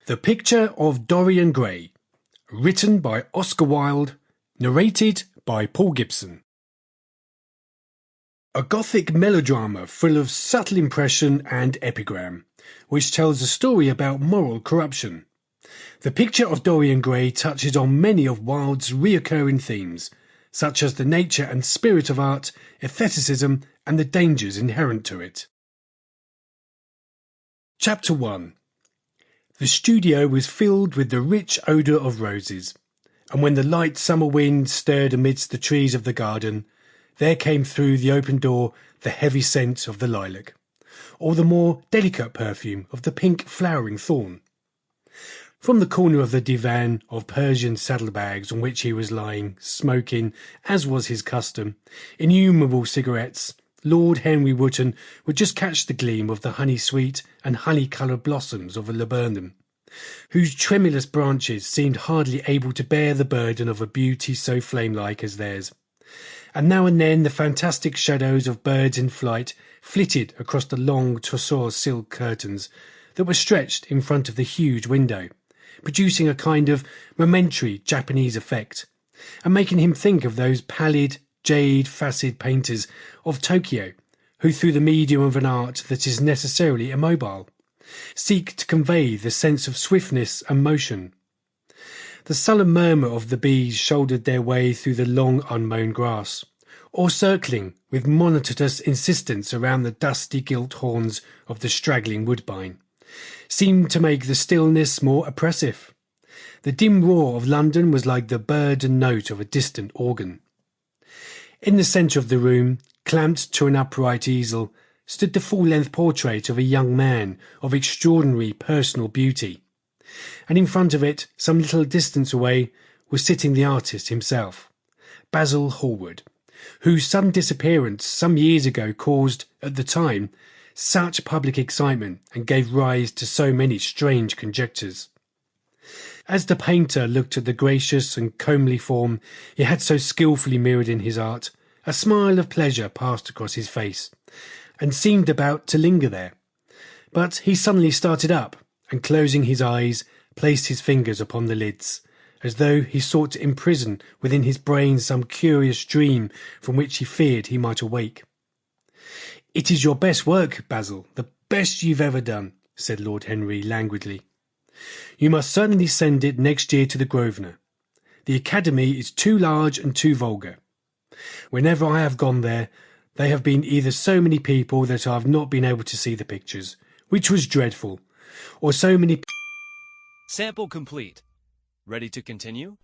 The Picture of Dorian Gray, written by Oscar Wilde, narrated by Paul Gibson. A gothic melodrama full of subtle impression and epigram, which tells a story about moral corruption. The Picture of Dorian Gray touches on many of Wilde's recurring themes, such as the nature and spirit of art, aestheticism, and the dangers inherent to it. Chapter 1. The studio was filled with the rich odour of roses, and when the light summer wind stirred amidst the trees of the garden, there came through the open door the heavy scent of the lilac, or the more delicate perfume of the pink flowering thorn. From the corner of the divan of Persian saddlebags on which he was lying, smoking, as was his custom, innumerable cigarettes, Lord Henry Wotton would just catch the gleam of the honey-sweet and honey-coloured blossoms of a laburnum, whose tremulous branches seemed hardly able to bear the burden of a beauty so flame-like as theirs. And now and then the fantastic shadows of birds in flight flitted across the long tussore silk curtains that were stretched in front of the huge window, producing a kind of momentary Japanese effect, and making him think of those pallid, jade-faced painters of Tokyo, who through the medium of an art that is necessarily immobile, seek to convey the sense of swiftness and motion. The sullen murmur of the bees shouldered their way through the long unmown grass, or circling with monotonous insistence around the dusty gilt horns of the straggling woodbine, seemed to make the stillness more oppressive. The dim roar of London was like the burdened note of a distant organ. In the centre of the room, clamped to an upright easel, stood the full-length portrait of a young man of extraordinary personal beauty, and in front of it, some little distance away, was sitting the artist himself, Basil Hallward, whose sudden disappearance some years ago caused, at the time, such public excitement and gave rise to so many strange conjectures. As the painter looked at the gracious and comely form he had so skilfully mirrored in his art, a smile of pleasure passed across his face, and seemed about to linger there. But he suddenly started up, and closing his eyes, placed his fingers upon the lids, as though he sought to imprison within his brain some curious dream from which he feared he might awake. "It is your best work, Basil, the best you've ever done," said Lord Henry languidly. "You must certainly send it next year to the Grosvenor. The Academy is too large and too vulgar. Whenever I have gone there, there have been either so many people that I have not been able to see the pictures, which was dreadful, or so many..." Sample complete. Ready to continue?